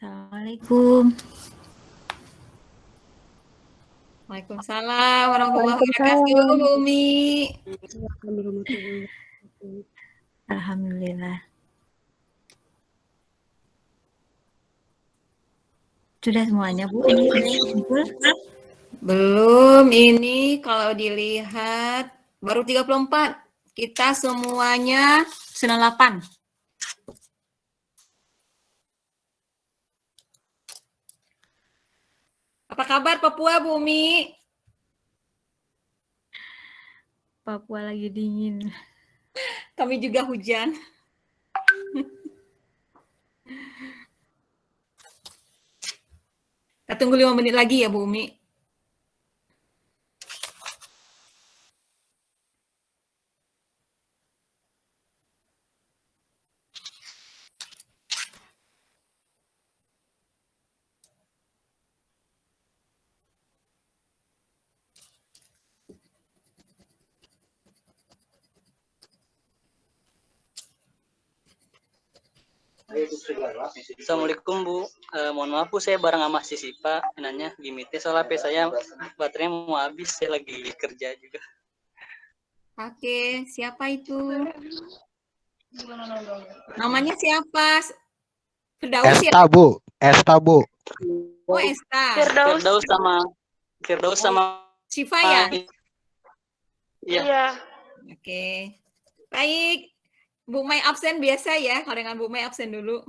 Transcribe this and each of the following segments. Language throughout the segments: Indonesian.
Assalamualaikum. Waalaikumsalam warahmatullahi wabarakatuh, Bu Umi. Alhamdulillah. Sudah semuanya, Bu? Ini kumpul? Belum, ini kalau dilihat baru 34. Kita semuanya 98. Apa kabar Papua, Bu Umi? Papua lagi dingin. Kami juga hujan. Kita tunggu 5 menit lagi ya, Bu Umi. Assalamualaikum Bu, mohon maaf Bu, saya bareng sama si Sipa, nanya limitnya soalnya HP saya baterainya mau habis, saya lagi kerja juga. Oke, siapa itu? Namanya siapa? Firdaus ya? Esta Bu, Esta Bu. Oh, Esta. Firdaus sama Syifa ya? Iya. Oke. Baik. Bu Mai absen biasa ya, kalau dengan Bu Mai absen dulu.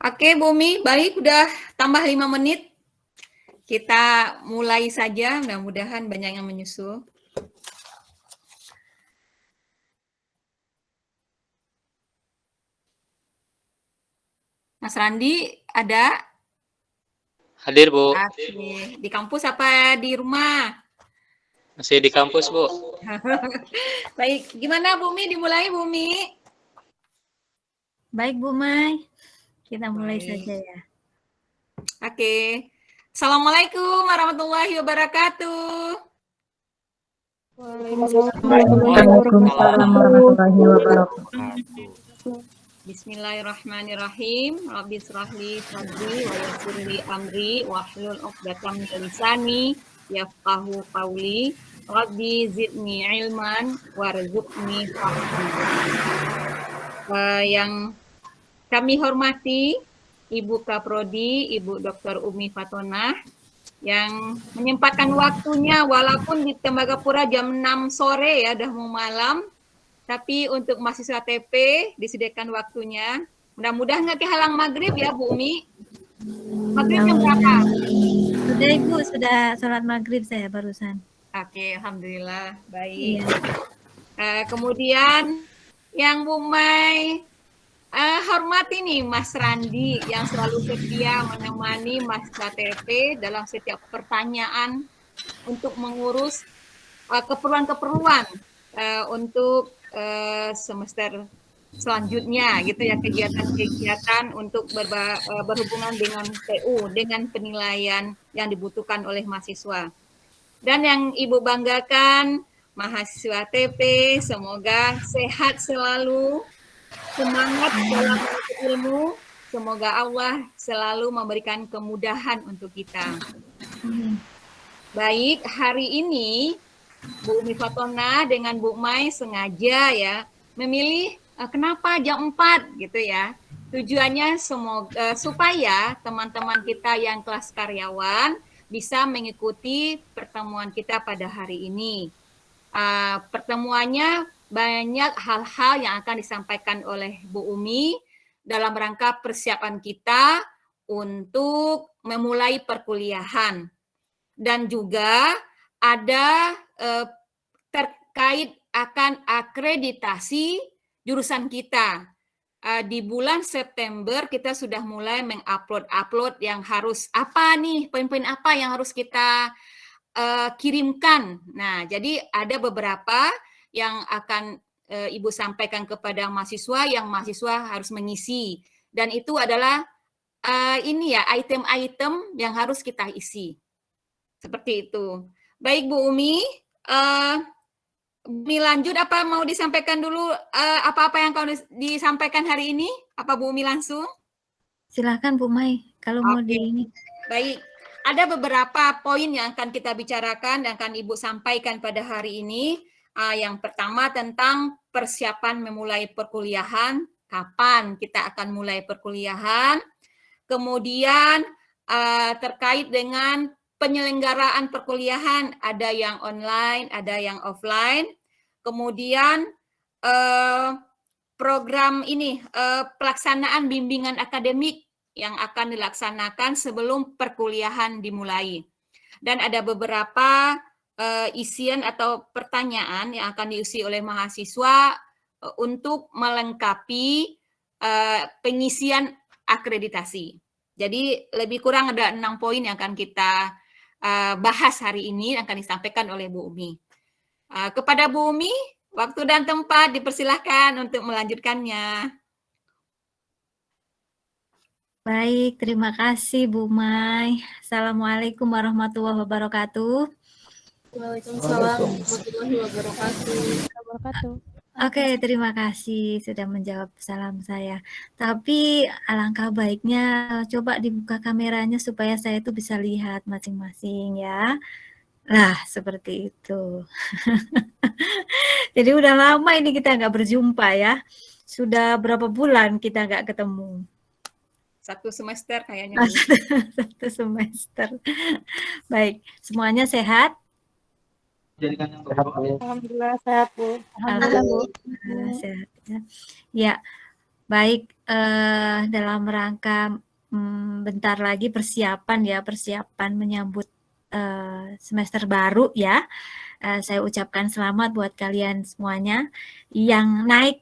Oke, Bu Umi, baik, udah tambah 5 menit. Kita mulai saja, mudah-mudahan banyak yang menyusul. Mas Randi, ada? Hadir Bu. Oke. Di kampus apa di rumah? Masih di kampus Bu. Baik, gimana Bu Umi? Dimulai Bu Umi? Baik, Bu Mai. Kita mulai saja ya. Oke. Assalamualaikum warahmatullahi wabarakatuh. Waalaikumsalam warahmatullahi wabarakatuh. Bismillahirrahmanirrahim. Rabbi shrahli sadri wa yassirli amri wahlul 'uqdatam min lisani yafqahu qawli. Rabbi zidni ilman warzuqni fahmi. Yang kami hormati Ibu Kaprodi, Ibu Dr. Umi Fatonah yang menyempatkan waktunya walaupun di Tembagapura jam 6 sore ya, udah mau malam, Tapi untuk mahasiswa TP disediakan waktunya. Mudah-mudahan nggak kehalang maghrib ya Bu Umi. Maghrib jam berapa? Sudah Ibu, sudah sholat maghrib saya barusan. Oke, alhamdulillah baik. Iya. Kemudian yang Bu Mai hormati nih Mas Randi yang selalu setia menemani Mas KTP dalam setiap pertanyaan untuk mengurus keperluan-keperluan untuk semester selanjutnya gitu ya, kegiatan-kegiatan untuk berhubungan dengan PU, dengan penilaian yang dibutuhkan oleh mahasiswa. Dan yang Ibu banggakan, mahasiswa TP semoga sehat selalu, semangat dalam menuntut ilmu, semoga Allah selalu memberikan kemudahan untuk kita. Baik, hari ini Bu Umi Fatona dengan Bu Mai sengaja ya memilih kenapa jam 4 gitu ya. Tujuannya semoga supaya teman-teman kita yang kelas karyawan bisa mengikuti pertemuan kita pada hari ini. Pertemuannya banyak hal-hal yang akan disampaikan oleh Bu Umi dalam rangka persiapan kita untuk memulai perkuliahan. Dan juga ada terkait akan akreditasi jurusan kita. Di bulan September kita sudah mulai mengupload yang harus apa nih, poin-poin apa yang harus kita kirimkan. Nah, jadi ada beberapa yang akan Ibu sampaikan kepada mahasiswa yang mahasiswa harus mengisi. Dan itu adalah ini ya, item-item yang harus kita isi. Seperti itu. Baik Bu Umi, Umi lanjut apa mau disampaikan dulu apa-apa yang kau disampaikan hari ini? Apa Bu Umi langsung? Silakan Bu Mai, kalau mau di ini. Baik, ada beberapa poin yang akan kita bicarakan dan akan Ibu sampaikan pada hari ini. Yang pertama tentang persiapan memulai perkuliahan, kapan kita akan mulai perkuliahan. Kemudian terkait dengan penyelenggaraan perkuliahan, ada yang online, ada yang offline. Kemudian program ini, pelaksanaan bimbingan akademik yang akan dilaksanakan sebelum perkuliahan dimulai. Dan ada beberapa isian atau pertanyaan yang akan diisi oleh mahasiswa untuk melengkapi pengisian akreditasi. Jadi lebih kurang ada 6 poin yang akan kita bahas hari ini yang akan disampaikan oleh Bu Umi. Kepada Bu Umi, waktu dan tempat dipersilahkan untuk melanjutkannya. Baik, terima kasih Bu Mai. Assalamualaikum warahmatullahi wabarakatuh. Waalaikumsalam warahmatullahi wabarakatuh. Oke, terima kasih sudah menjawab salam saya. Tapi alangkah baiknya coba dibuka kameranya supaya saya itu bisa lihat masing-masing ya. Nah, seperti itu. Jadi udah lama ini kita nggak berjumpa ya. Sudah berapa bulan kita nggak ketemu. 1 semester kayaknya. 1 semester. Baik, semuanya sehat? Alhamdulillah sehat Bu. Alhamdulillah sehat ya. Ya, baik, dalam rangka bentar lagi persiapan menyambut semester baru ya. Saya ucapkan selamat buat kalian semuanya yang naik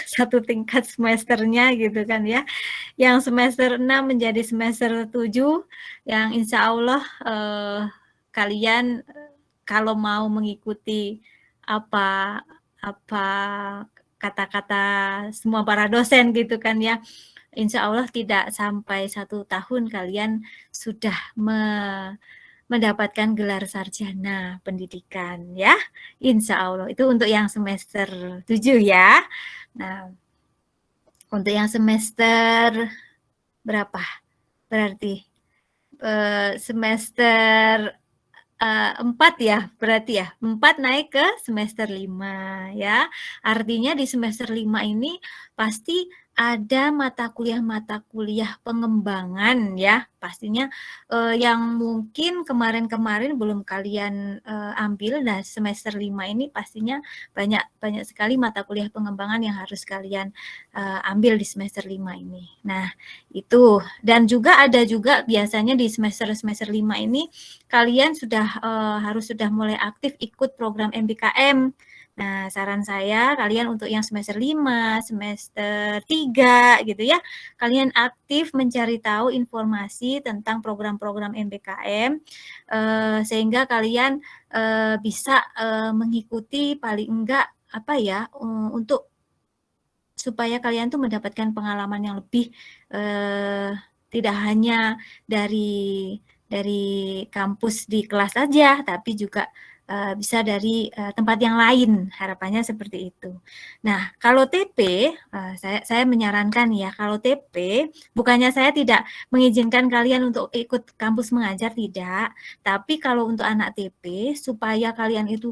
1 tingkat semesternya gitu kan ya. Yang semester 6 menjadi semester 7 yang insya Allah kalian kalau mau mengikuti apa kata-kata semua para dosen gitu kan ya, insya Allah tidak sampai 1 tahun kalian sudah mendapatkan gelar sarjana pendidikan ya, insya Allah. Itu untuk yang semester 7 ya. Nah, untuk yang semester berapa? Berarti semester 4 ya, berarti ya, 4 naik ke semester 5 ya. Artinya di semester 5 ini pasti ada mata kuliah pengembangan ya, pastinya, yang mungkin kemarin-kemarin belum kalian, ambil. Nah, semester 5 ini pastinya banyak banyak sekali mata kuliah pengembangan yang harus kalian, ambil di semester 5 ini. Nah, itu. Dan juga ada juga biasanya di semester-semester 5 ini kalian harus sudah mulai aktif ikut program MBKM. Nah, saran saya kalian untuk yang semester 5, semester 3 gitu ya, kalian aktif mencari tahu informasi tentang program-program MBKM, sehingga kalian, bisa, mengikuti paling enggak, apa ya, untuk supaya kalian tuh mendapatkan pengalaman yang lebih, tidak hanya dari kampus di kelas saja, tapi juga, bisa dari, tempat yang lain, harapannya seperti itu. Nah, kalau TP, saya menyarankan ya, kalau TP, bukannya saya tidak mengizinkan kalian untuk ikut kampus mengajar, tidak. Tapi kalau untuk anak TP, supaya kalian itu,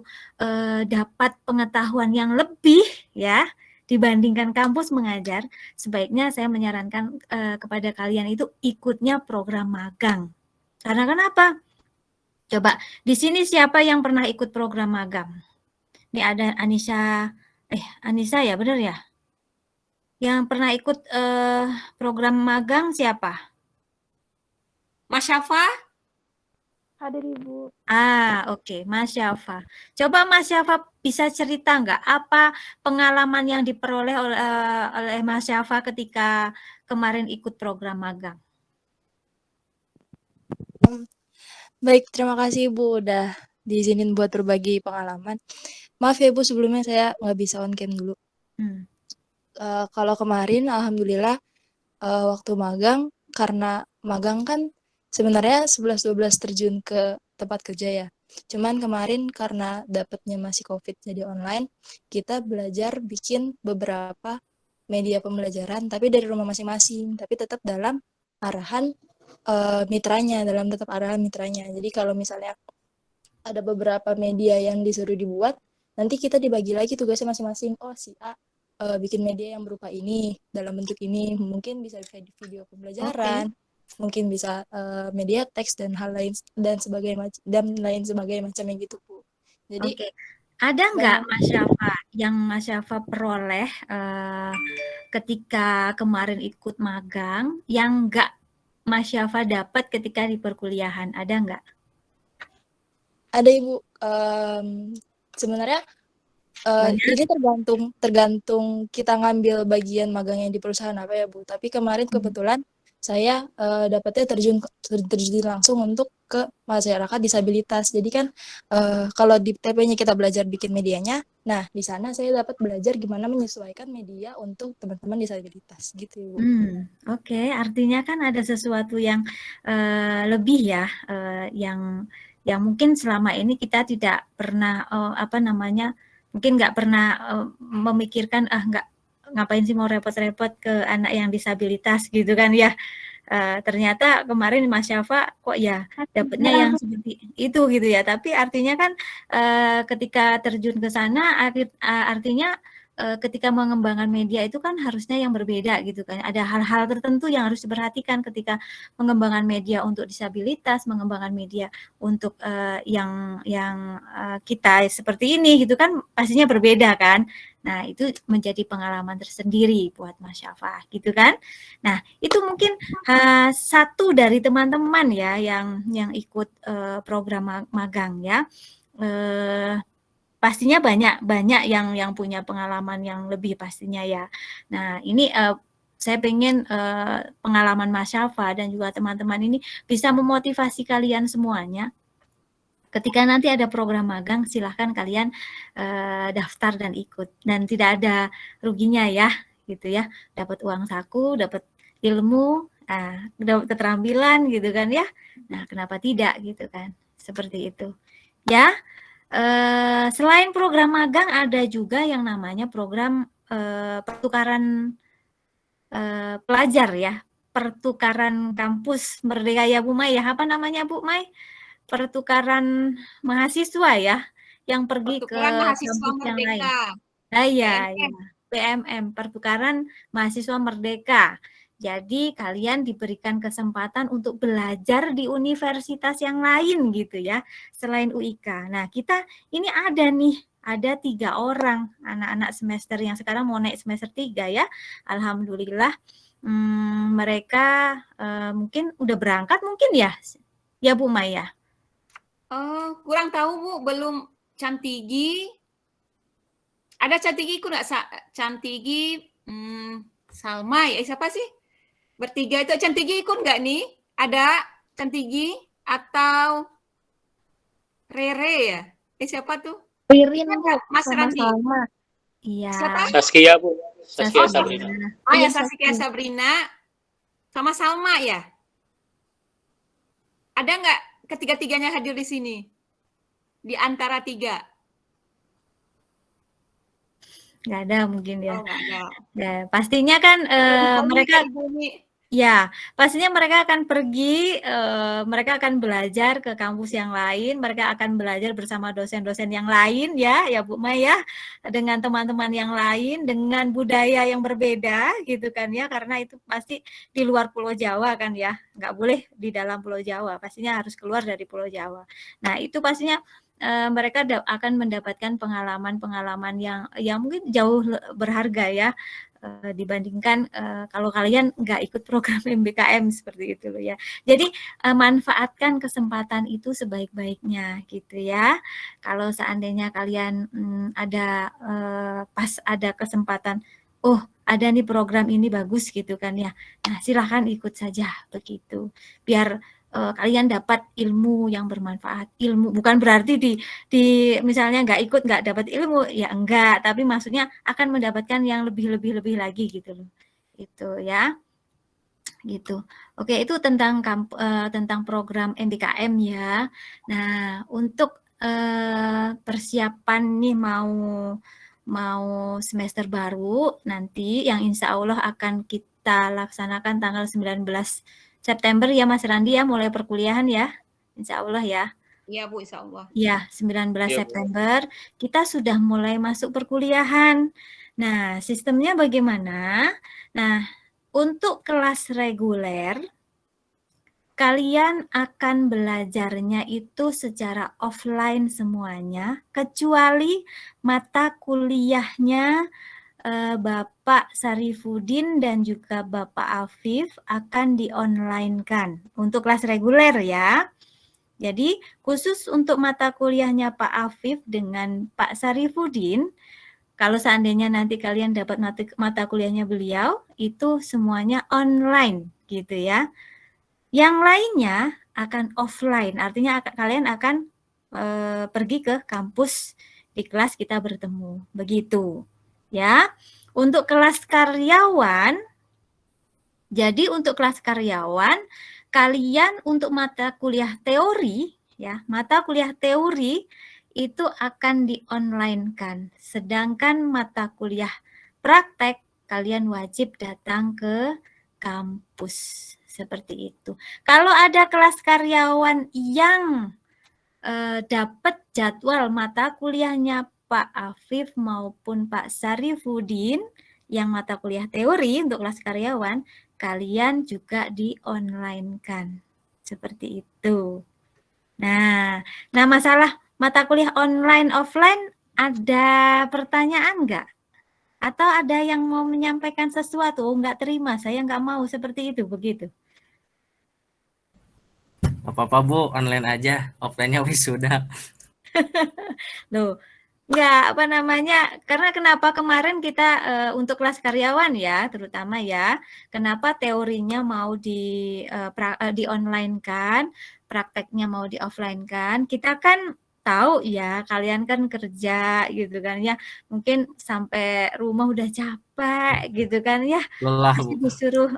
dapat pengetahuan yang lebih ya, dibandingkan kampus mengajar, sebaiknya saya menyarankan, kepada kalian itu ikutnya program magang. Karena kenapa? Coba di sini siapa yang pernah ikut program magang? Nih ada Anissa ya, benar ya? Yang pernah ikut, program magang siapa? Mas Syafa? Hadir Ibu. Oke, Mas Syafa. Coba Mas Syafa bisa cerita nggak apa pengalaman yang diperoleh oleh Mas Syafa ketika kemarin ikut program magang? Baik, terima kasih Ibu udah diizinin buat berbagi pengalaman. Maaf ya Bu, sebelumnya saya nggak bisa on cam dulu. Kalau kemarin, alhamdulillah, waktu magang, karena magang kan sebenarnya 11-12 terjun ke tempat kerja ya. Cuman kemarin karena dapetnya masih COVID jadi online, kita belajar bikin beberapa media pembelajaran, tapi dari rumah masing-masing, tapi tetap dalam arahan mitranya, tetap arahan mitranya. Jadi kalau misalnya ada beberapa media yang disuruh dibuat, nanti kita dibagi lagi tugasnya masing-masing. Oh, si A bikin media yang berupa ini, dalam bentuk ini, mungkin bisa video pembelajaran, mungkin bisa media teks dan hal lain dan lain sebagainya macamnya gitu Bu. Jadi ada nggak Mas Syafa yang Mas Syafa peroleh ketika kemarin ikut magang yang nggak Mas Syafa dapat ketika di perkuliahan, ada nggak? Ada Ibu, sebenarnya ini tergantung kita ngambil bagian magangnya di perusahaan apa ya Bu. Tapi kemarin kebetulan saya dapatnya terjun langsung untuk ke masyarakat disabilitas. Jadi kan kalau di TP-nya kita belajar bikin medianya, nah di sana saya dapat belajar gimana menyesuaikan media untuk teman-teman disabilitas gitu. Oke, artinya kan ada sesuatu yang lebih ya, yang mungkin selama ini kita tidak pernah mungkin nggak pernah memikirkan nggak ngapain sih mau repot-repot ke anak yang disabilitas gitu kan ya. Ternyata kemarin Mas Syafa kok ya dapatnya yang seperti itu gitu ya. Tapi artinya kan ketika terjun ke sana artinya ketika mengembangkan media itu kan harusnya yang berbeda gitu kan. Ada hal-hal tertentu yang harus diperhatikan ketika mengembangkan media untuk disabilitas, mengembangkan media untuk yang kita seperti ini gitu kan pastinya berbeda kan. Nah, itu menjadi pengalaman tersendiri buat Mas Syafa gitu kan. Nah, itu mungkin satu dari teman-teman ya yang ikut program magang ya. Pastinya banyak yang punya pengalaman yang lebih pastinya ya. Nah, ini saya pengen pengalaman Mas Syafa dan juga teman-teman ini bisa memotivasi kalian semuanya. Ketika nanti ada program magang, silahkan kalian daftar dan ikut. Dan tidak ada ruginya ya, gitu ya. Dapat uang saku, dapat ilmu, dapat keterampilan gitu kan ya. Nah, kenapa tidak gitu kan? Seperti itu. Ya. Selain program magang ada juga yang namanya program pertukaran pelajar ya, pertukaran kampus Merdeka ya Bu Mai ya, apa namanya Bu Mai? Pertukaran mahasiswa ya, yang pergi ke Pertukaran mahasiswa kampus yang lain. Merdeka. Iya. PMM, Pertukaran Mahasiswa Merdeka. Jadi kalian diberikan kesempatan untuk belajar di universitas yang lain gitu ya, selain UIK. Nah, kita ini ada 3 orang anak-anak semester yang sekarang mau naik semester 3 ya. Alhamdulillah mereka mungkin udah berangkat mungkin ya. Ya Bu Maya. Kurang tahu Bu, belum Cantigi. Ada Cantigi nggak? Cantigi, Salma ya, siapa sih? Bertiga itu Cantigi ikut nggak nih? Ada Cantigi atau Rere ya? Siapa tuh? Ririn Bu, Mas Randi. Salma. Iya. Siapa? Saskia Bu. Saskia Sabrina. Oh ya, Saskia Sabrina sama Salma ya? Ada nggak ketiga-tiganya hadir di sini? Di antara 3? Nggak ada mungkin ya. Oh, nggak ada. Ya, pastinya kan mereka ya, pastinya mereka akan pergi, mereka akan belajar ke kampus yang lain, mereka akan belajar bersama dosen-dosen yang lain ya Bu Maya, dengan teman-teman yang lain, dengan budaya yang berbeda gitu kan ya, karena itu pasti di luar Pulau Jawa kan ya, nggak boleh di dalam Pulau Jawa, pastinya harus keluar dari Pulau Jawa. Nah, itu pastinya mereka akan mendapatkan pengalaman-pengalaman yang mungkin jauh berharga ya, dibandingkan kalau kalian nggak ikut program MBKM seperti itu loh ya. Jadi manfaatkan kesempatan itu sebaik-baiknya gitu ya. Kalau seandainya kalian ada pas ada kesempatan, oh ada nih program ini bagus gitu kan ya. Nah silahkan ikut saja begitu. Biar kalian dapat ilmu yang bermanfaat. Ilmu bukan berarti di misalnya nggak ikut nggak dapat ilmu ya enggak, tapi maksudnya akan mendapatkan yang lebih lagi gitu loh. Itu ya. Gitu. Oke, itu tentang program MBKM ya. Nah, untuk persiapan nih mau semester baru nanti yang insya Allah akan kita laksanakan tanggal 19 September ya Mas Randi ya, mulai perkuliahan ya, insya Allah ya. Iya Bu, insya Allah. Ya, 19 September kita sudah mulai masuk perkuliahan. Nah, sistemnya bagaimana? Nah, untuk kelas reguler, kalian akan belajarnya itu secara offline semuanya, kecuali mata kuliahnya Bapak Sarifudin dan juga Bapak Afif akan di-online-kan untuk kelas reguler ya. Jadi khusus untuk mata kuliahnya Pak Afif dengan Pak Sarifudin, kalau seandainya nanti kalian dapat mata kuliahnya beliau, itu semuanya online gitu ya. Yang lainnya akan offline, artinya kalian akan pergi ke kampus, di kelas kita bertemu, begitu. Ya, untuk kelas karyawan, jadi untuk kelas karyawan, kalian untuk mata kuliah teori, ya, mata kuliah teori itu akan di-online-kan. Sedangkan mata kuliah praktek, kalian wajib datang ke kampus. Seperti itu. Kalau ada kelas karyawan yang dapat jadwal mata kuliahnya Pak Afif maupun Pak Sarifudin yang mata kuliah teori untuk kelas karyawan, kalian juga di-online-kan. Seperti itu. Nah, masalah mata kuliah online offline ada pertanyaan nggak? Atau ada yang mau menyampaikan sesuatu? Oh, nggak terima, saya nggak mau seperti itu, begitu. Apa-apa Bu, online aja, offline-nya wisuda. Loh, enggak, apa namanya, karena kenapa kemarin kita untuk kelas karyawan ya, terutama ya, kenapa teorinya mau di-online-kan, prakteknya mau di-offline-kan, kita kan tahu ya, kalian kan kerja gitu kan ya, mungkin sampai rumah udah capek gitu kan ya, Lelah masih Bu. disuruh,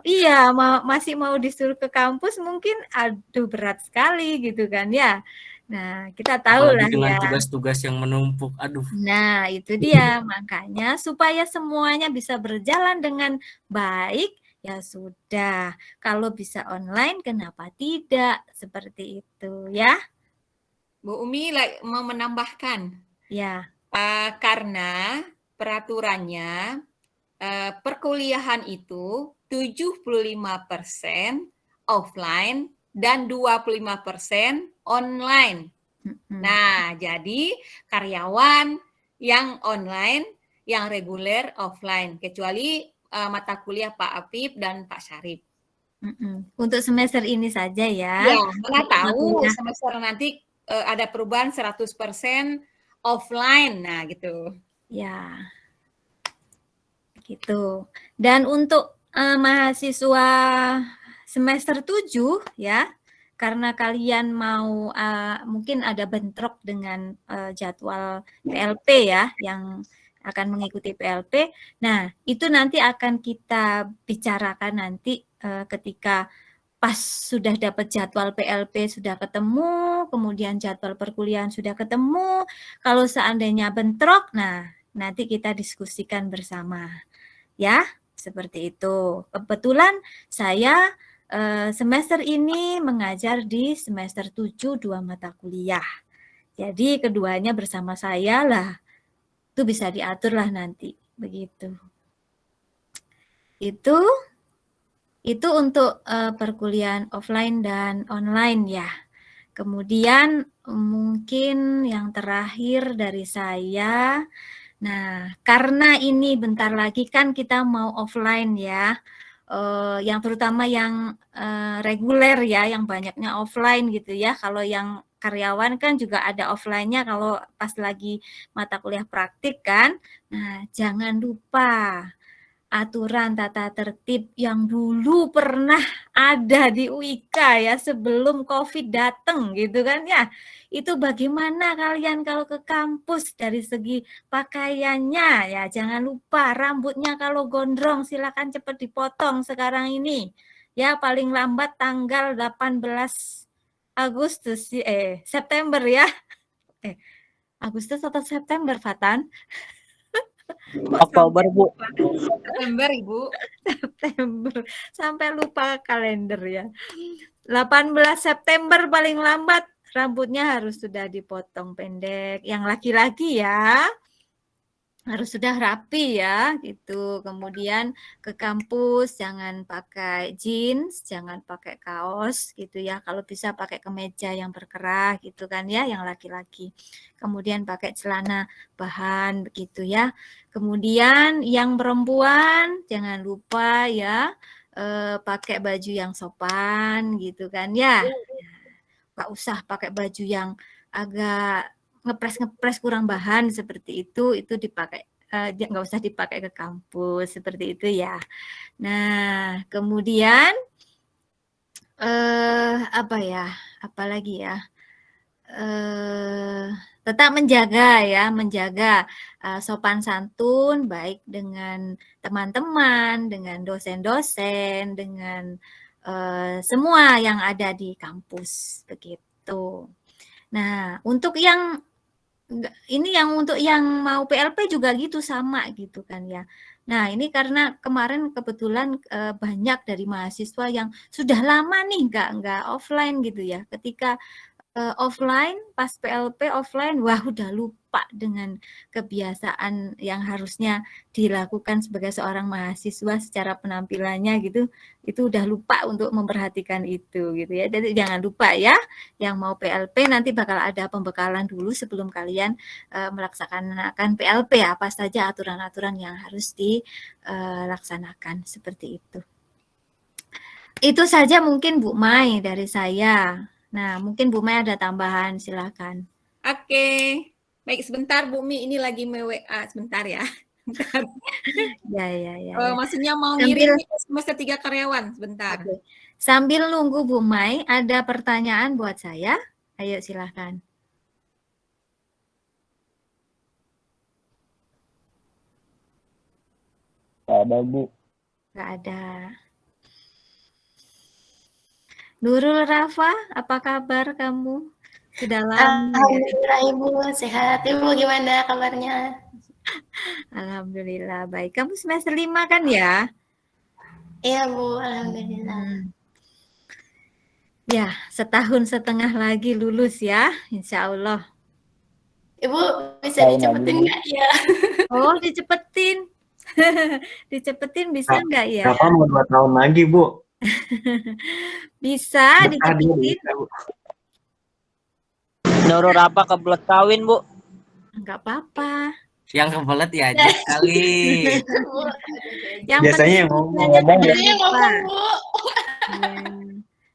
masih mau disuruh ke kampus mungkin, aduh berat sekali gitu kan ya. Nah, kita tahu lah Apalagi dengan ya. tugas-tugas yang menumpuk, aduh. Nah, itu dia. Makanya supaya semuanya bisa berjalan dengan baik, ya sudah. Kalau bisa online, kenapa tidak? Seperti itu ya. Bu Umi mau menambahkan. Ya. Karena peraturannya perkuliahan itu 75% offline dan 25% online. Nah, jadi karyawan yang online, yang reguler offline, kecuali mata kuliah Pak Apip dan Pak Syarif. Untuk semester ini saja ya. Iya, mana tahu semester nanti ada perubahan 100% offline, nah gitu. Ya, gitu. Dan untuk mahasiswa semester 7 ya, karena kalian mau mungkin ada bentrok dengan jadwal PLP ya, yang akan mengikuti PLP. Nah, itu nanti akan kita bicarakan nanti ketika pas sudah dapat jadwal PLP sudah ketemu, kemudian jadwal perkuliahan sudah ketemu, kalau seandainya bentrok, nah nanti kita diskusikan bersama. Ya, seperti itu. Kebetulan saya semester ini mengajar di semester 7 2 mata kuliah. Jadi keduanya bersama saya lah. Itu bisa diatur lah nanti, begitu. Itu untuk perkuliahan offline dan online ya. Kemudian mungkin yang terakhir dari saya, nah karena ini bentar lagi kan kita mau offline ya, yang terutama yang reguler ya, yang banyaknya offline gitu ya. Kalau yang karyawan kan juga ada offline-nya kalau pas lagi mata kuliah praktik kan. Nah jangan lupa aturan tata tertib yang dulu pernah ada di UIK ya sebelum COVID datang gitu kan ya. Itu bagaimana kalian kalau ke kampus dari segi pakaiannya ya, jangan lupa rambutnya kalau gondrong silakan cepat dipotong sekarang ini. Ya paling lambat tanggal 18 Agustus September ya. Agustus atau September Fatan? Oktober, Bu. September, Ibu. September. Sampai lupa kalender ya. 18 September paling lambat rambutnya harus sudah dipotong pendek. Yang laki-laki ya harus sudah rapi ya gitu. Kemudian ke kampus jangan pakai jeans, jangan pakai kaos gitu ya. Kalau bisa pakai kemeja yang berkerah gitu kan ya yang laki-laki. Kemudian pakai celana bahan begitu ya. Kemudian yang perempuan jangan lupa ya pakai baju yang sopan gitu kan ya. Nggak usah pakai baju yang agak ngepres kurang bahan seperti itu dipakai nggak usah dipakai ke kampus seperti itu ya. Nah kemudian apa ya, apalagi ya, tetap menjaga sopan santun baik dengan teman-teman, dengan dosen-dosen, dengan semua yang ada di kampus begitu. Nah untuk yang untuk yang mau PLP juga gitu sama gitu kan ya. Nah ini karena kemarin kebetulan banyak dari mahasiswa yang sudah lama nih nggak offline gitu ya. Ketika offline pas PLP offline, wah udah lupa dengan kebiasaan yang harusnya dilakukan sebagai seorang mahasiswa secara penampilannya gitu. Itu udah lupa untuk memperhatikan itu gitu ya. Jadi jangan lupa ya, yang mau PLP nanti bakal ada pembekalan dulu sebelum kalian melaksanakan PLP ya, apa saja aturan-aturan yang harus dilaksanakan seperti itu. Itu saja mungkin Bu Mai dari saya. Nah, mungkin Bu Mai ada tambahan, silakan. Oke. Baik, sebentar Bu Mi, ini lagi WA sebentar ya. Ya. Maksudnya mau ngirim semester 3 karyawan, sebentar. Okay. Sambil nunggu Bu Mai, ada pertanyaan buat saya. Ayo silakan. Nggak ada, Bu. Nggak ada. Nurul Rafa, apa kabar kamu? Sudah lama. Alhamdulillah ya? Ibu, sehat. Ibu gimana kabarnya? Alhamdulillah baik. Kamu semester 5 kan ya? Iya Bu, alhamdulillah. Ya, 1,5 tahun lagi lulus ya, insya Allah. Ibu bisa dicepetin nggak ya? Oh, dicepetin. Dicepetin bisa nggak ya? Rafa mau 2 tahun lagi, Bu. Bisa Betah dia dicepetin. bisa, Bu. Nurul Rafa kebelet kawin, Bu. Nggak apa-apa. Yang kebelet ya Ajit kali. Yang Biasanya yang penting ngomong, Biasanya ngomong, Bu.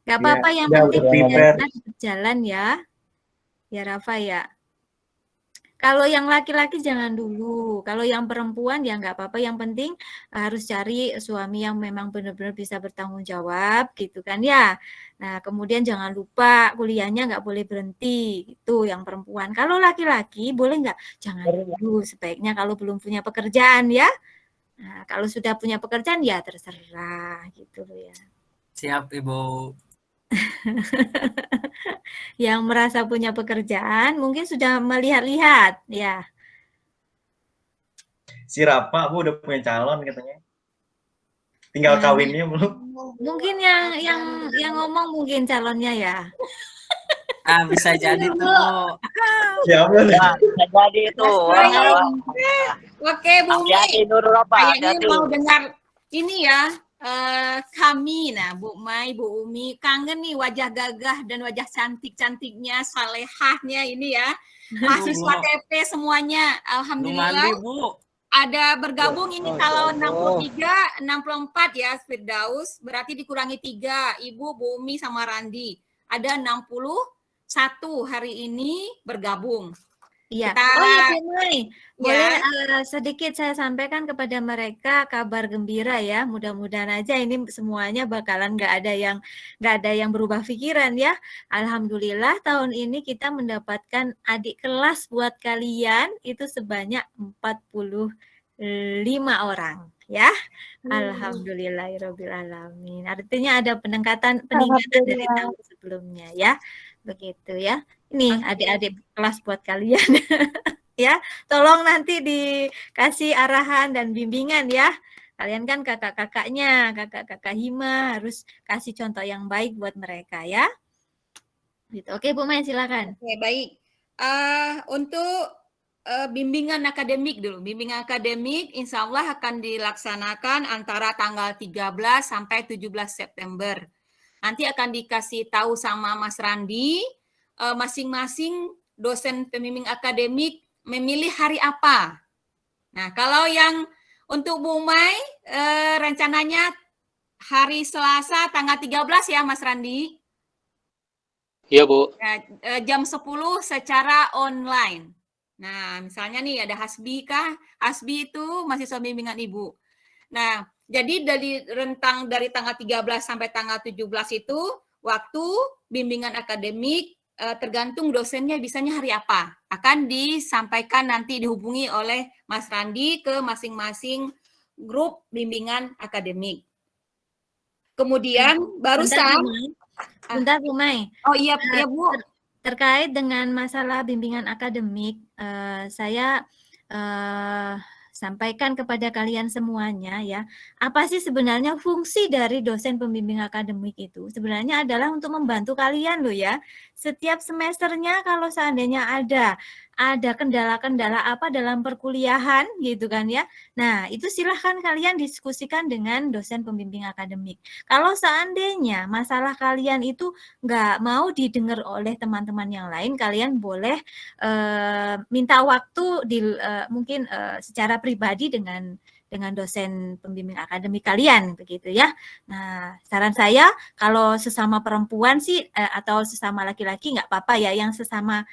nggak apa-apa, yang ya, penting prepare. tetap jalan ya. Ya Rafa ya. Kalau yang laki-laki jangan dulu. Kalau yang perempuan ya nggak apa-apa. Yang penting harus cari suami yang memang benar-benar bisa bertanggung jawab gitu kan ya. Nah kemudian jangan lupa kuliahnya nggak boleh berhenti. Itu yang perempuan. Kalau laki-laki boleh nggak? Jangan dulu. Sebaiknya kalau belum punya pekerjaan ya. Nah kalau sudah punya pekerjaan ya terserah gitu loh ya. Siap Ibu. Yang merasa punya pekerjaan mungkin sudah melihat-lihat ya. Si Rafa, Bu, udah punya calon katanya. Tinggal kawinnya belum. Mungkin yang ngomong mungkin calonnya ya. Bisa jadi tuh. Ya, Bisa jadi itu. Oke, Bu Umi. Hati-hati Nurul Rafa, Kayaknya hati-hati. mau dengar ini ya. Kami, nah Bu Mai, Bu Umi, kangen nih wajah gagah dan wajah cantik-cantiknya, salehahnya ini ya. Mahasiswa TP semuanya, alhamdulillah. Mandi, Bu. Ada bergabung ini kalau 63, 64 ya Firdaus, berarti dikurangi 3, Ibu, Bu Umi sama Randi. Ada 61 hari ini bergabung. Iya. Kita, oh iya Bu Mai, boleh ya. sedikit saya sampaikan kepada mereka kabar gembira ya. Mudah-mudahan aja ini semuanya bakalan nggak ada yang berubah pikiran ya. Alhamdulillah tahun ini kita mendapatkan adik kelas buat kalian itu sebanyak 45 orang ya. Alhamdulillahirabbil alamin. Artinya ada peningkatan dari tahun sebelumnya ya. Begitu ya. Ini adik-adik kelas buat kalian. Ya, tolong nanti dikasih arahan dan bimbingan ya. Kalian kan kakak-kakaknya, kakak-kakak Hima harus kasih contoh yang baik buat mereka ya. Gitu. Oke, Bu Mai silakan. Oke, baik. Untuk bimbingan akademik dulu. Bimbingan akademik insya Allah akan dilaksanakan antara tanggal 13 sampai 17 September. Nanti akan dikasih tahu sama Mas Randi, masing-masing dosen pembimbing akademik memilih hari apa. Nah, kalau yang untuk Bu Mai, rencananya hari Selasa tanggal 13 ya Mas Randi? Iya, Bu. Jam 10 secara online. Nah, misalnya nih ada Hasbi kah? Hasbi itu mahasiswa bimbingan Ibu. Nah, jadi dari rentang dari tanggal 13 sampai tanggal 17 itu waktu bimbingan akademik tergantung dosennya bisanya hari apa. Akan disampaikan nanti dihubungi oleh Mas Randi ke masing-masing grup bimbingan akademik. Kemudian barusan Bentar Bu Mai. Oh iya, ya Bu. Terkait dengan masalah bimbingan akademik, saya sampaikan kepada kalian semuanya ya, apa sih sebenarnya fungsi dari dosen pembimbing akademik itu? Sebenarnya adalah untuk membantu kalian loh ya. Setiap semesternya kalau seandainya ada kendala-kendala apa dalam perkuliahan gitu kan ya. Nah, itu silahkan kalian diskusikan dengan dosen pembimbing akademik. Kalau seandainya masalah kalian itu nggak mau didengar oleh teman-teman yang lain, kalian boleh minta waktu mungkin secara pribadi dengan dosen pembimbing akademik kalian begitu ya. Nah, saran saya kalau sesama perempuan sih atau sesama laki-laki nggak apa-apa ya, yang sesama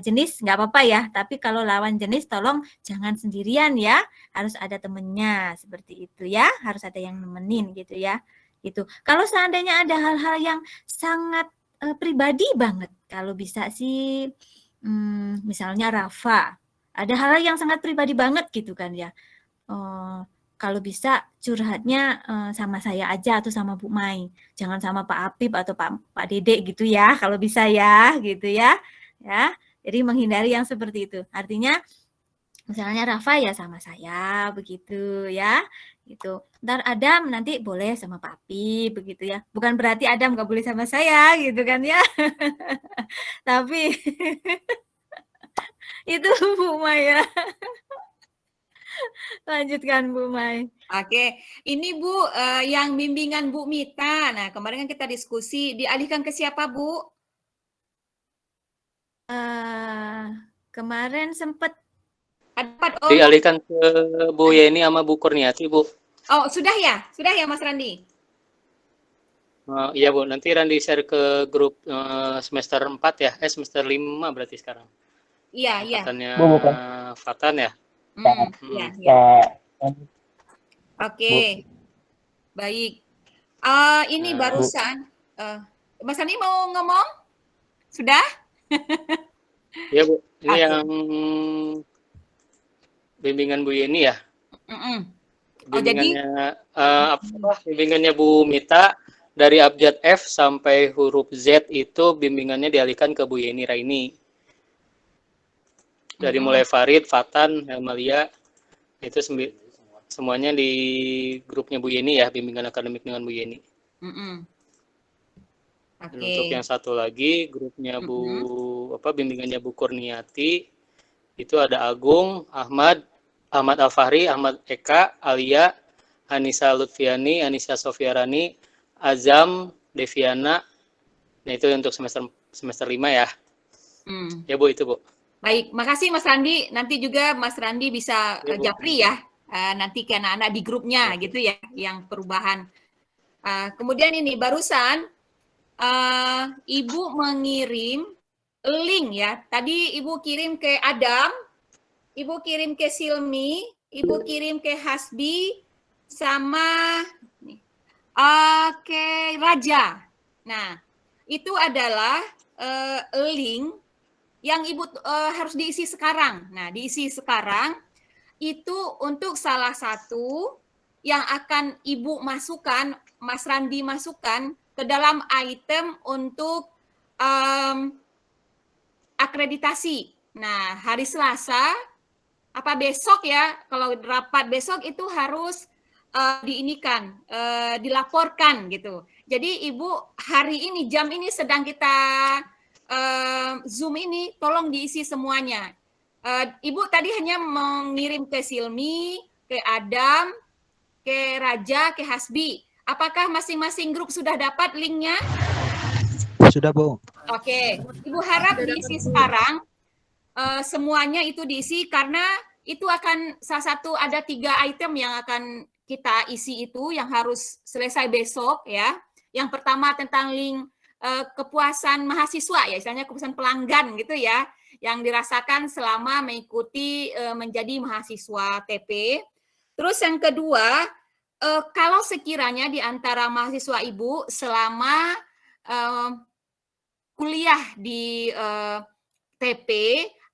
jenis nggak apa-apa ya, tapi kalau lawan jenis tolong jangan sendirian ya, harus ada temennya seperti itu ya, harus ada yang nemenin gitu ya. Gitu. Kalau seandainya ada hal-hal yang sangat pribadi banget, kalau bisa sih misalnya Rafa, ada hal yang sangat pribadi banget gitu kan ya. Kalau bisa curhatnya sama saya aja atau sama Bu Mai, jangan sama Pak Apip atau Pak Dede gitu ya, kalau bisa ya, gitu ya. Ya, jadi menghindari yang seperti itu. Artinya misalnya Rafa ya sama saya begitu ya, gitu. Ntar Adam nanti boleh sama Papi begitu ya. Bukan berarti Adam nggak boleh sama saya gitu kan ya. Tapi itu Bu Maya. Lanjutkan Bu Mai. Oke, ini Bu, yang bimbingan Bu Mita. Nah, kemarin kan kita diskusi, dialihkan ke siapa Bu? Kemarin sempat dialihkan ke Bu Yeni sama Bu Kurniati, Bu. Oh, sudah ya Mas Randi? Iya Bu, nanti Randi share ke grup semester 4 ya, semester 5 berarti sekarang. Iya. Angkatannya Fatan ya? Iya. Oke, baik. Ini barusan, Mas Randi mau ngomong? Sudah? Iya Bu, ini yang bimbingan Bu Yeni ya? Bimbingannya, bimbingannya Bu Mita, dari abjad F sampai huruf Z itu bimbingannya dialihkan ke Bu Yeni Raini. Dari mulai Farid, Fatan, Helmalia, itu semuanya di grupnya Bu Yeni ya, bimbingan akademik dengan Bu Yeni. Dan untuk yang satu lagi, grupnya bimbingannya Bu Kurniati, itu ada Agung, Ahmad Al-Fahri, Ahmad Eka, Alia, Anissa Lutfiani, Anissa Sofiarani, Azam, Deviana. Nah, itu untuk semester 5 ya. Ya Bu, itu Bu. Baik, makasih Mas Randi. Nanti juga Mas Randi bisa japri ya. Nanti ke anak-anak di grupnya gitu ya, yang perubahan. Kemudian ini barusan Ibu mengirim link ya. Tadi Ibu kirim ke Adam, Ibu kirim ke Silmi, Ibu kirim ke Hasbi, sama Raja. Nah, itu adalah link yang Ibu harus diisi sekarang. Nah, diisi sekarang itu untuk salah satu yang akan Ibu masukkan, Mas Randi masukkan ke dalam item untuk akreditasi. Nah, hari Selasa, apa besok ya, kalau rapat besok itu harus dilaporkan gitu. Jadi Ibu hari ini, jam ini sedang kita Zoom ini, tolong diisi semuanya. Ibu tadi hanya mengirim ke Silmi, ke Adam, ke Raja, ke Hasbi. Apakah masing-masing grup sudah dapat linknya? Sudah, Bu. Oke, Ibu harap diisi sekarang. Semuanya itu diisi karena itu akan salah satu ada 3 item yang akan kita isi itu yang harus selesai besok ya. Yang pertama tentang link kepuasan mahasiswa ya, istilahnya kepuasan pelanggan gitu ya, yang dirasakan selama mengikuti menjadi mahasiswa TP. Terus yang kedua, kalau sekiranya di antara mahasiswa Ibu selama kuliah di TP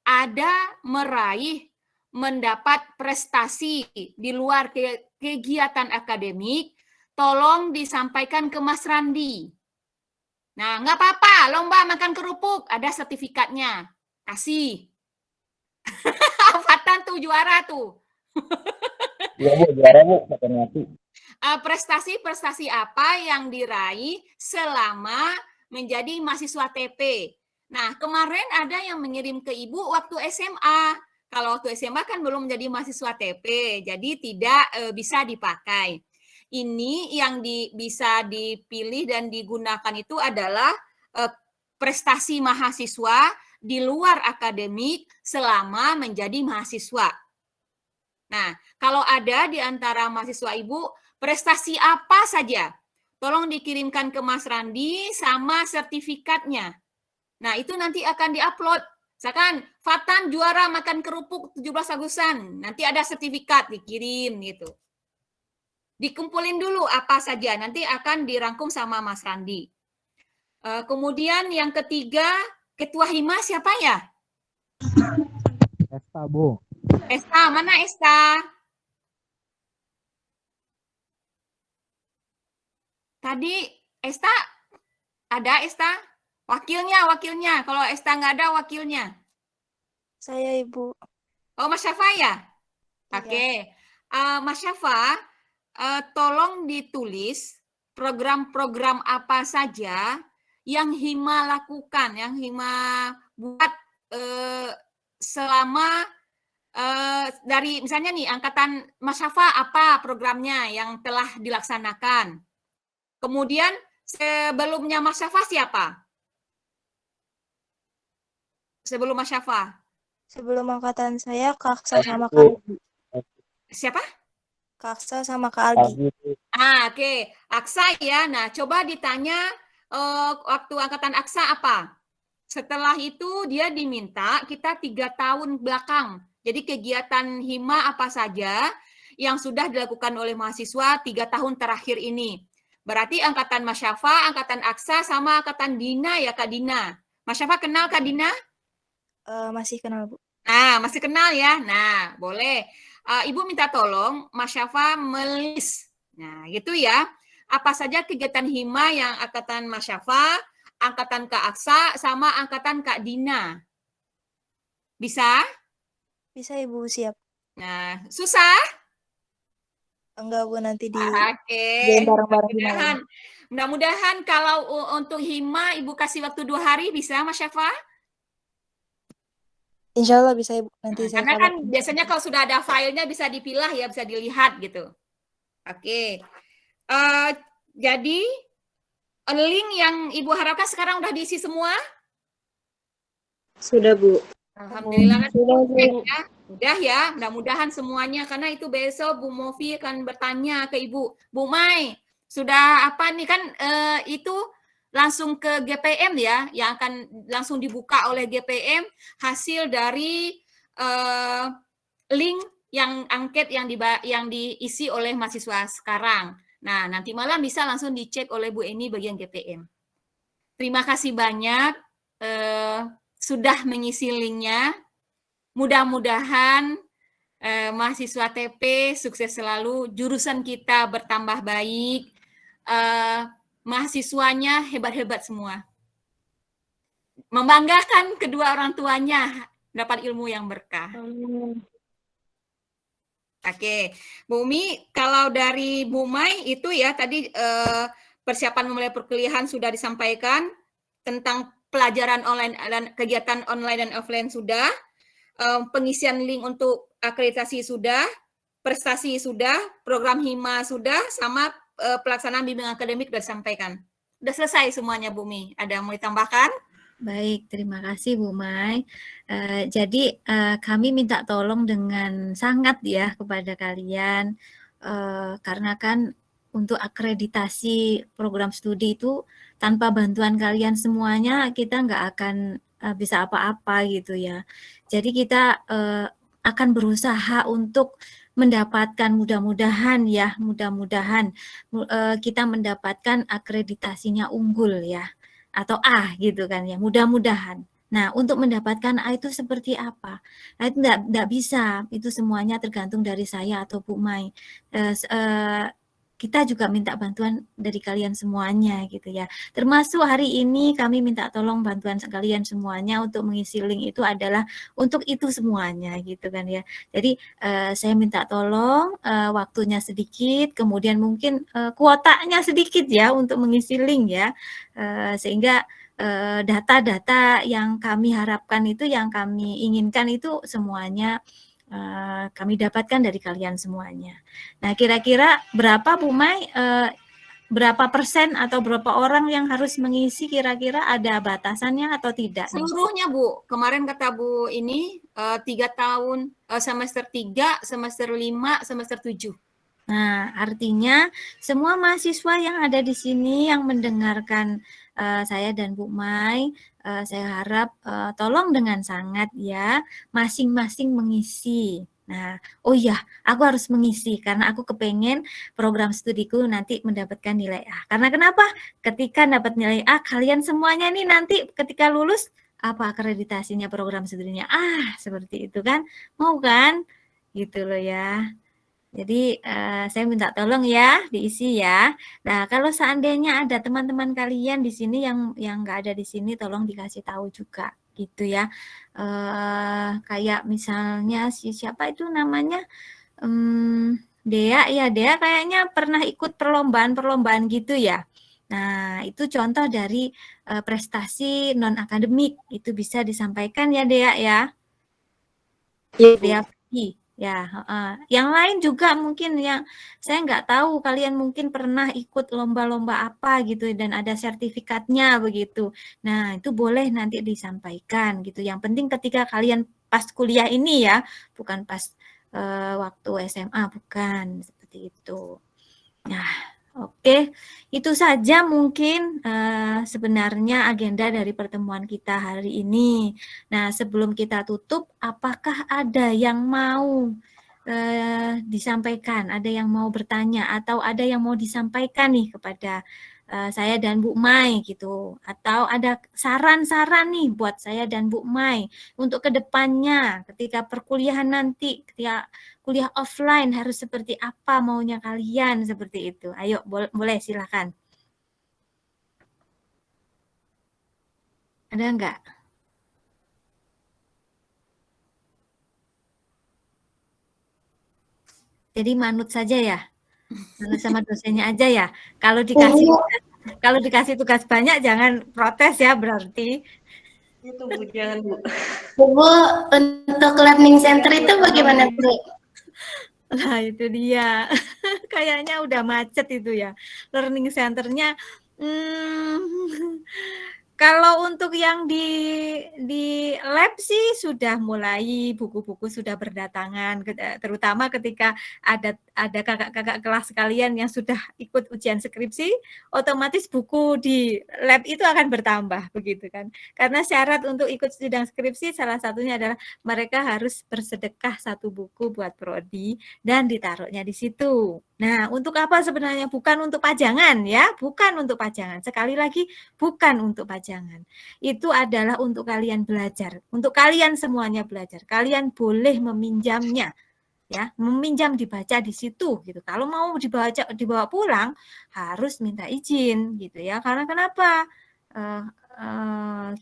ada meraih mendapat prestasi di luar kegiatan akademik, tolong disampaikan ke Mas Randi. Nah, nggak apa-apa, lomba makan kerupuk, ada sertifikatnya, kasih. Fatan tuh juara tuh. Iya Bu, juara Bu, Prestasi-prestasi apa yang diraih selama menjadi mahasiswa TP. Nah, kemarin ada yang mengirim ke Ibu waktu SMA. Kalau waktu SMA kan belum menjadi mahasiswa TP, jadi tidak bisa dipakai. Ini yang bisa dipilih dan digunakan itu adalah prestasi mahasiswa di luar akademik selama menjadi mahasiswa. Nah, kalau ada di antara mahasiswa Ibu, prestasi apa saja, tolong dikirimkan ke Mas Randi sama sertifikatnya. Nah, itu nanti akan diupload. Misalkan, Fatan juara makan kerupuk 17 Agustusan, nanti ada sertifikat dikirim gitu. Dikumpulin dulu apa saja, nanti akan dirangkum sama Mas Randi. Kemudian yang ketiga, Ketua Hima siapa ya? Esta, Bu. Esta, mana Esta? Tadi Esta, ada Esta? Wakilnya. Kalau Esta nggak ada, wakilnya. Saya, Ibu. Oh, Mas Syafa ya? Oke. Mas Syafa, tolong ditulis program-program apa saja yang Hima lakukan, yang Hima buat selama dari misalnya nih angkatan Mas Syafa apa programnya yang telah dilaksanakan. Kemudian sebelumnya Mas Syafa siapa? Sebelum Mas Syafa? Sebelum angkatan saya Kak Aksa sama Kak Algi. Siapa? Kak Aksa sama Kak Algi. Oke. Aksa ya. Nah, coba ditanya waktu angkatan Aksa apa? Setelah itu dia diminta kita 3 tahun belakang. Jadi kegiatan hima apa saja yang sudah dilakukan oleh mahasiswa 3 tahun terakhir ini. Berarti angkatan Mas Syafa, angkatan Aksa, sama angkatan Dina ya Kak Dina. Mas Syafa kenal Kak Dina? Masih kenal, Bu. Masih kenal ya. Nah, boleh. Ibu minta tolong Mas Syafa melis. Nah, gitu ya. Apa saja kegiatan hima yang angkatan Mas Syafa, angkatan Kak Aksa, sama angkatan Kak Dina. Bisa? Bisa, Ibu, siap. Nah, susah? Enggak, Bu, nanti Oke. bareng-bareng. Mudah-mudahan kalau untuk hima Ibu kasih waktu 2 hari bisa Mas Syafa? Insya Allah bisa, Ibu. Nanti saya Karena kan biasanya kalau sudah ada filenya bisa dipilah ya, bisa dilihat gitu. Oke. Jadi link yang Ibu harapkan sekarang udah diisi semua? Sudah, Bu. Alhamdulillah kan ya. Udah ya, mudah-mudahan semuanya karena itu besok Bu Mofi akan bertanya ke Ibu, Bu Mai, sudah apa nih kan itu langsung ke GPM ya, yang akan langsung dibuka oleh GPM hasil dari link yang angket yang diisi oleh mahasiswa sekarang. Nah, nanti malam bisa langsung dicek oleh Bu Eni bagian GPM. Terima kasih banyak sudah mengisi linknya. Mudah-mudahan mahasiswa TP sukses selalu, jurusan kita bertambah baik, mahasiswanya hebat-hebat semua. Membanggakan kedua orang tuanya dapat ilmu yang berkah. Oke, Bu Umi, kalau dari Bu Mai itu ya tadi persiapan memulai perkuliahan sudah disampaikan, tentang pelajaran online dan kegiatan online dan offline sudah, pengisian link untuk akreditasi sudah, prestasi sudah, program hima sudah, sama pelaksanaan bimbingan akademik sudah disampaikan. Sudah selesai semuanya Bu Umi. Ada yang mau ditambahkan? Baik, terima kasih Bu Mai. Jadi kami minta tolong dengan sangat ya kepada kalian, karena kan untuk akreditasi program studi itu tanpa bantuan kalian semuanya kita nggak akan bisa apa-apa gitu ya. Jadi kita akan berusaha untuk mendapatkan mudah-mudahan kita mendapatkan akreditasinya unggul ya. Atau A gitu kan ya, mudah-mudahan. Nah, untuk mendapatkan A itu seperti apa? Nah, itu enggak bisa, itu semuanya tergantung dari saya atau Bu Mai. Kita juga minta bantuan dari kalian semuanya gitu ya. Termasuk hari ini kami minta tolong bantuan kalian semuanya untuk mengisi link itu adalah untuk itu semuanya gitu kan ya. Jadi saya minta tolong waktunya sedikit, kemudian mungkin kuotanya sedikit ya untuk mengisi link ya. Sehingga data-data yang kami harapkan itu, yang kami inginkan itu semuanya kami dapatkan dari kalian semuanya. Nah, kira-kira berapa Bu Mai, berapa persen atau berapa orang yang harus mengisi, kira-kira ada batasannya atau tidak? Seluruhnya Bu, kemarin kata Bu ini 3 tahun, semester 3, semester 5, semester 7. Nah, artinya semua mahasiswa yang ada di sini yang mendengarkan saya dan Bu Mai, saya harap tolong dengan sangat ya, masing-masing mengisi. Nah, oh iya, aku harus mengisi karena aku kepengen program studiku nanti mendapatkan nilai A. Karena kenapa? Ketika dapat nilai A, kalian semuanya nih nanti ketika lulus, apa akreditasinya program studinya? Seperti itu kan? Mau kan? Gitu loh ya. Jadi saya minta tolong ya diisi ya. Nah, kalau seandainya ada teman-teman kalian di sini yang nggak ada di sini, tolong dikasih tahu juga gitu ya. Kayak misalnya siapa itu namanya, Dea ya, Dea kayaknya pernah ikut perlombaan gitu ya. Nah, itu contoh dari prestasi non akademik, itu bisa disampaikan ya Dea ya. Iya, Dea Ya, yang lain juga mungkin yang saya nggak tahu, kalian mungkin pernah ikut lomba-lomba apa gitu dan ada sertifikatnya begitu. Nah, itu boleh nanti disampaikan gitu. Yang penting ketika kalian pas kuliah ini ya, bukan pas waktu SMA, bukan seperti itu. Nah, oke, itu saja mungkin sebenarnya agenda dari pertemuan kita hari ini. Nah, sebelum kita tutup, apakah ada yang mau disampaikan, ada yang mau bertanya, atau ada yang mau disampaikan nih kepada saya dan Bu Mai gitu, atau ada saran-saran nih buat saya dan Bu Mai untuk kedepannya ketika perkuliahan nanti, ketika kuliah offline harus seperti apa maunya kalian, seperti itu. Ayo, boleh silakan. Ada enggak? Jadi manut saja ya? Manut sama dosennya aja ya? Kalau dikasih tugas banyak jangan protes ya berarti. Itu Bu, jangan Bu. Bu, untuk learning center itu bagaimana Bu? Nah itu dia, kayaknya udah macet itu ya. Learning centernya, kalau untuk yang di lab sih sudah mulai, buku-buku sudah berdatangan, terutama ketika ada kakak-kakak kelas kalian yang sudah ikut ujian skripsi, otomatis buku di lab itu akan bertambah begitu kan. Karena syarat untuk ikut sidang skripsi salah satunya adalah mereka harus bersedekah 1 buku buat prodi dan ditaruhnya di situ. Nah, untuk apa sebenarnya? Bukan untuk pajangan ya, bukan untuk pajangan. Sekali lagi, bukan untuk pajangan. Itu adalah untuk kalian belajar, untuk kalian semuanya belajar. Kalian boleh meminjamnya, ya, meminjam dibaca di situ gitu. Kalau mau dibawa pulang harus minta izin gitu ya. Karena kenapa?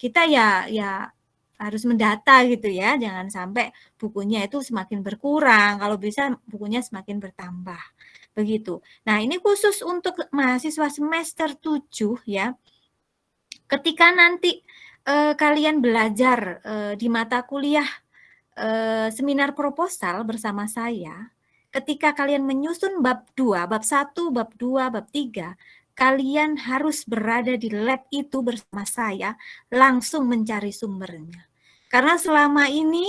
Kita ya harus mendata gitu ya. Jangan sampai bukunya itu semakin berkurang. Kalau bisa bukunya semakin bertambah. Begitu. Nah, ini khusus untuk mahasiswa semester 7 ya. Ketika nanti kalian belajar di mata kuliah seminar proposal bersama saya, ketika kalian menyusun bab 2, bab 1, bab 2, bab 3, kalian harus berada di lab itu bersama saya, langsung mencari sumbernya. Karena selama ini,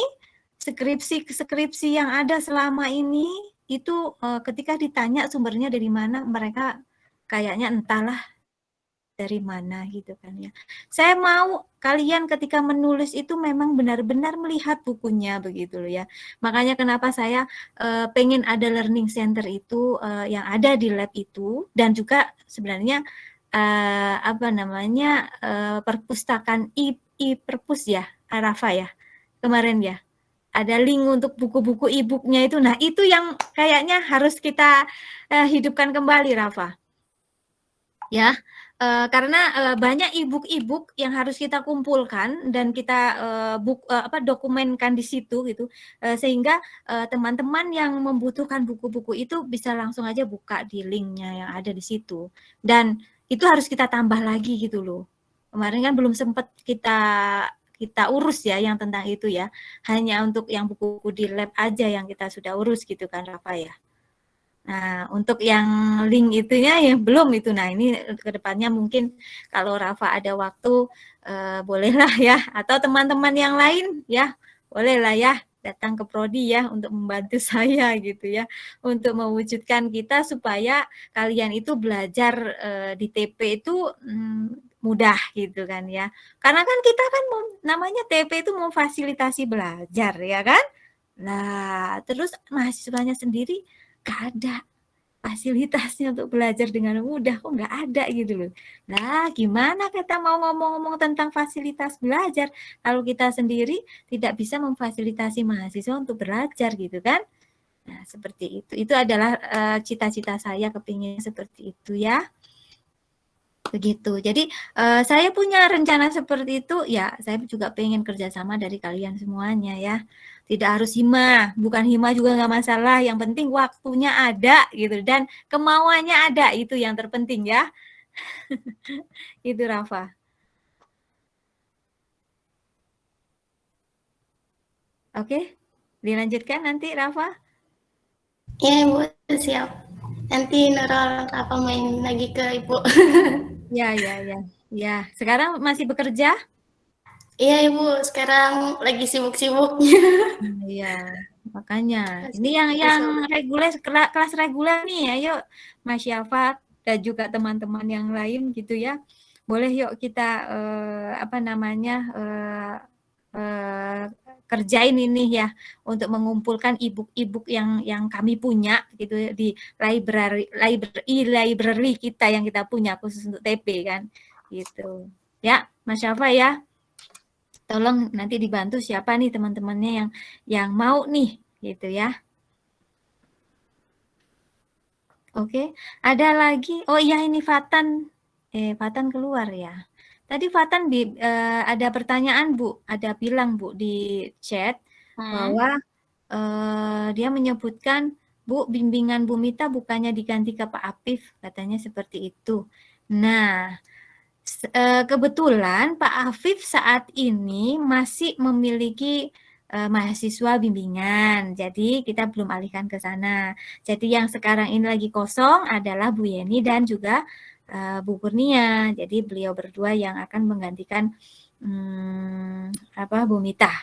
skripsi yang ada selama ini, itu ketika ditanya sumbernya dari mana, mereka kayaknya entahlah dari mana gitu kan ya. Saya mau kalian ketika menulis itu memang benar-benar melihat bukunya begitu loh ya. Makanya kenapa saya pengen ada learning center itu yang ada di lab itu, dan juga sebenarnya perpustakaan e-perpus ya, Rafa ya, kemarin ya. Ada link untuk buku-buku e-booknya itu. Nah, itu yang kayaknya harus kita hidupkan kembali, Rafa. Ya, karena banyak e-book yang harus kita kumpulkan dan kita dokumenkan di situ gitu, sehingga teman-teman yang membutuhkan buku-buku itu bisa langsung aja buka di linknya yang ada di situ. Dan itu harus kita tambah lagi gitu loh. Kemarin kan belum sempat kita urus ya yang tentang itu ya. Hanya untuk yang buku-buku di lab aja yang kita sudah urus gitu kan, Rafa ya. Nah, untuk yang link itunya ya belum itu. Nah, ini kedepannya mungkin kalau Rafa ada waktu, bolehlah ya, atau teman-teman yang lain ya, bolehlah ya datang ke prodi ya untuk membantu saya gitu ya, untuk mewujudkan kita supaya kalian itu belajar di TP itu mudah gitu kan ya. Karena kan kita kan namanya TP itu memfasilitasi belajar ya kan. Nah, terus mahasiswanya sendiri gak ada fasilitasnya untuk belajar dengan mudah, kok nggak ada gitu loh. Nah, gimana kita mau ngomong-ngomong tentang fasilitas belajar kalau kita sendiri tidak bisa memfasilitasi mahasiswa untuk belajar gitu kan? Nah, seperti itu. Itu adalah cita-cita saya, kepingin seperti itu ya. Begitu. Jadi saya punya rencana seperti itu, ya saya juga pengen kerjasama dari kalian semuanya ya. Tidak harus hima, bukan hima juga nggak masalah. Yang penting waktunya ada gitu dan kemauannya ada, itu yang terpenting ya. Itu Rafa. Oke. Dilanjutkan nanti, Rafa? Iya, Ibu, siap. Nanti Nurul apa main lagi ke Ibu. Ya, ya, ya. Ya, sekarang masih bekerja? Iya, Ibu, sekarang lagi sibuk-sibuknya. Iya, makanya. Ini Masih yang sore. reguler, kelas reguler nih, ayo Mas Syafat dan juga teman-teman yang lain gitu ya. Boleh yuk kita apa namanya kerjain ini ya untuk mengumpulkan e-book yang kami punya gitu ya, di library kita yang kita punya khusus untuk TP kan gitu ya Mas Syafa ya, tolong nanti dibantu siapa nih teman-temannya yang mau nih gitu ya. Oke, ada lagi. Oh iya ini Fatan. Fatan keluar ya. Tadi Fatan ada pertanyaan Bu, ada bilang Bu di chat bahwa dia menyebutkan Bu bimbingan Bu Mita bukannya diganti ke Pak Afif, katanya seperti itu. Nah, kebetulan Pak Afif saat ini masih memiliki mahasiswa bimbingan, jadi kita belum alihkan ke sana. Jadi yang sekarang ini lagi kosong adalah Bu Yeni dan juga Bu Kurnia. Jadi beliau berdua yang akan menggantikan Bu Mita.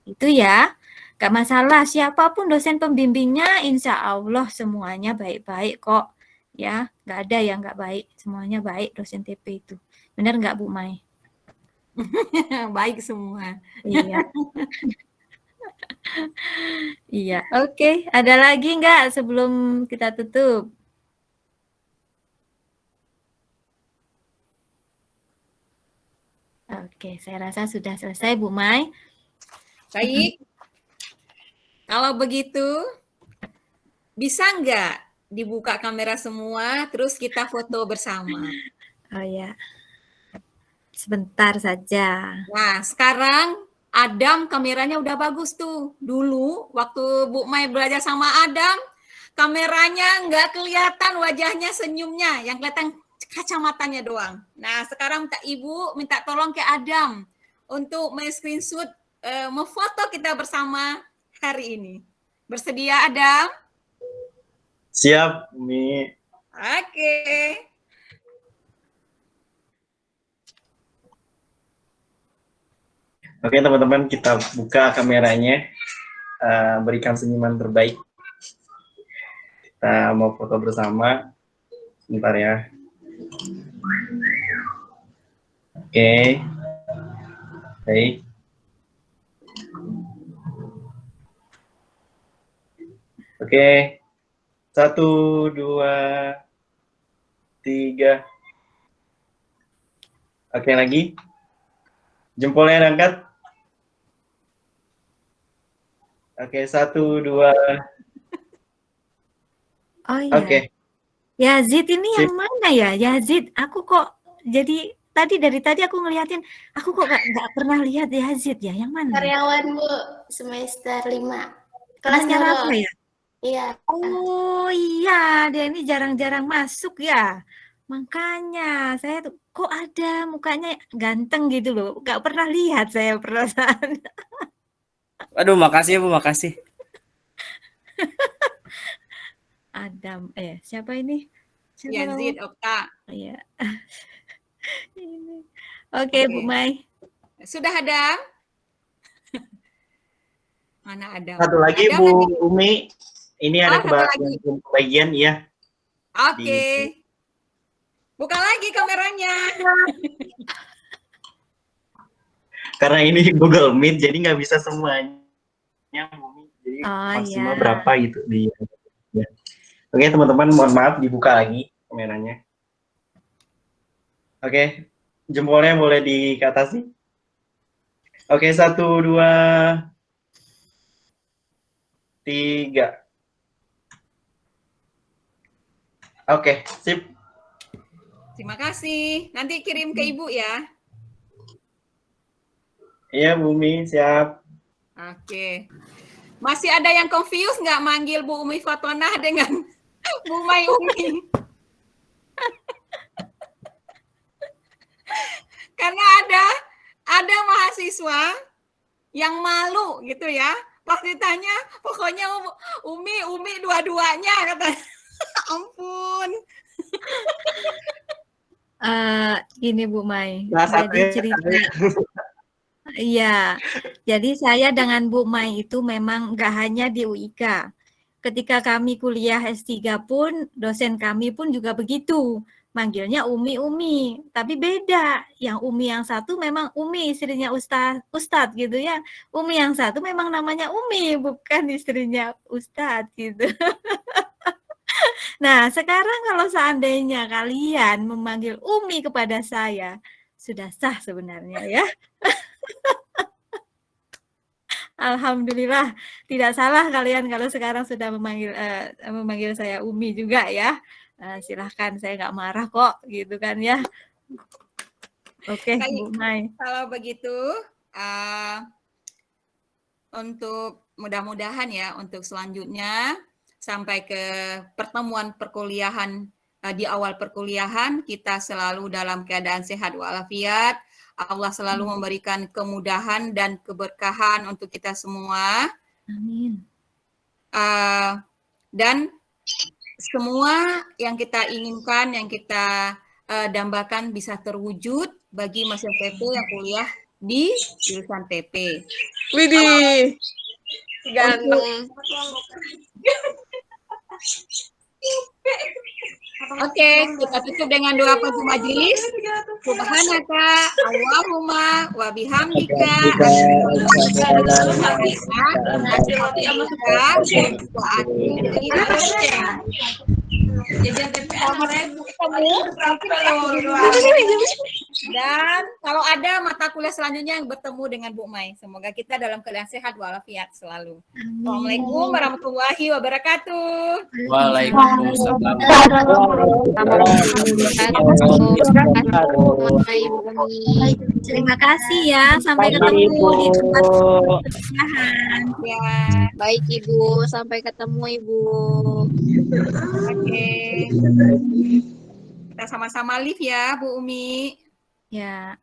Itu ya, gak masalah. Siapapun dosen pembimbingnya, insya Allah semuanya baik-baik kok. Ya, gak ada yang gak baik. Semuanya baik dosen TP itu. Benar nggak Bu Mai? Baik semua. Iya. Iya, oke. Ada lagi nggak sebelum kita tutup? Oke, saya rasa sudah selesai Bu Mai. Baik. Kalau begitu, bisa nggak dibuka kamera semua, terus kita foto bersama? Oh ya, sebentar saja. Nah, sekarang Adam kameranya udah bagus tuh. Dulu waktu Bu Mai belajar sama Adam, kameranya nggak kelihatan wajahnya, senyumnya, yang kelihatan kacamatanya doang. Nah, sekarang minta Ibu minta tolong ke Adam untuk men-screenshot, memfoto kita bersama hari ini. Bersedia Adam? Siap, Mi. Oke. Oke teman-teman, kita buka kameranya, berikan senyuman terbaik. Kita mau foto bersama, sebentar ya. Oke, baik. Oke, 1, 2, 3. Oke lagi, jempolnya diangkat. Oke, 1, 2. Oh iya. Oke. Yazid ini yang mana ya? Yazid, aku kok jadi dari tadi aku ngeliatin, aku kok nggak pernah lihat Yazid ya. Yang mana? Karyawan Bu, semester 5. Kelasnya Rafa ya? Iya. Oh iya, dia ini jarang-jarang masuk ya. Makanya saya tuh kok ada mukanya ganteng gitu loh. Nggak pernah lihat saya perasaan. Aduh, makasih ya Bu, makasih. Adam, siapa ini? Siapa Yazid, Okta. Iya. Oke, Bu Mai. Sudah ada? Mana Adam? Satu lagi Adam Bu lagi. Umi, ini ada kebagian ya. Oke. Buka lagi kameranya. Karena ini Google Meet, jadi nggak bisa semuanya. Jadi maksimal berapa gitu di. Ya. Oke teman-teman, mohon maaf dibuka lagi kameranya. Oke, jempolnya boleh di atas nih. Oke, 1, 2, 3. Oke, sip. Terima kasih. Nanti kirim ke Ibu ya. Iya, Bumi, siap. Oke. Masih ada yang confused nggak manggil Bu Umi Fatwanah dengan Bu Mai Umi? Karena ada mahasiswa yang malu gitu ya, Pas ditanya, pokoknya Umi dua-duanya katanya. Ampun. Gini Bu Mai, Nah, jadi cerita. Iya, jadi saya dengan Bu Mai itu memang nggak hanya di UIK. Ketika kami kuliah S3 pun, dosen kami pun juga begitu. Manggilnya Umi. Tapi beda. Yang Umi yang satu memang Umi, istrinya Ustadz gitu ya. Umi yang satu memang namanya Umi, bukan istrinya Ustadz gitu. Nah, sekarang kalau seandainya kalian memanggil Umi kepada saya, sudah sah sebenarnya ya. Alhamdulillah, tidak salah kalian kalau sekarang sudah memanggil saya Umi juga ya. Silahkan, saya nggak marah kok, gitu kan ya. Oke, Bu Mai. Kalau begitu, untuk mudah-mudahan ya untuk selanjutnya sampai ke pertemuan perkuliahan di awal perkuliahan kita selalu dalam keadaan sehat walafiat. Allah selalu memberikan kemudahan dan keberkahan untuk kita semua. Amin. Dan semua yang kita inginkan, yang kita dambakan bisa terwujud bagi mahasiswa TP yang kuliah di jurusan TP. Widih, ganteng. Oke, kita tutup dengan doa penutup majelis. Subhanaka Allahumma wa bihamdika dan kalau ada mata kuliah selanjutnya yang bertemu dengan Bu Mai, semoga kita dalam keadaan sehat walafiat selalu. Assalamualaikum warahmatullahi wabarakatuh. Waalaikumsalam. Terima kasih ya, sampai ketemu di tempat perkuliahan. Ya, baik Ibu, sampai ketemu Ibu. Oke. Kita sama-sama live ya, Bu Umi. Ya.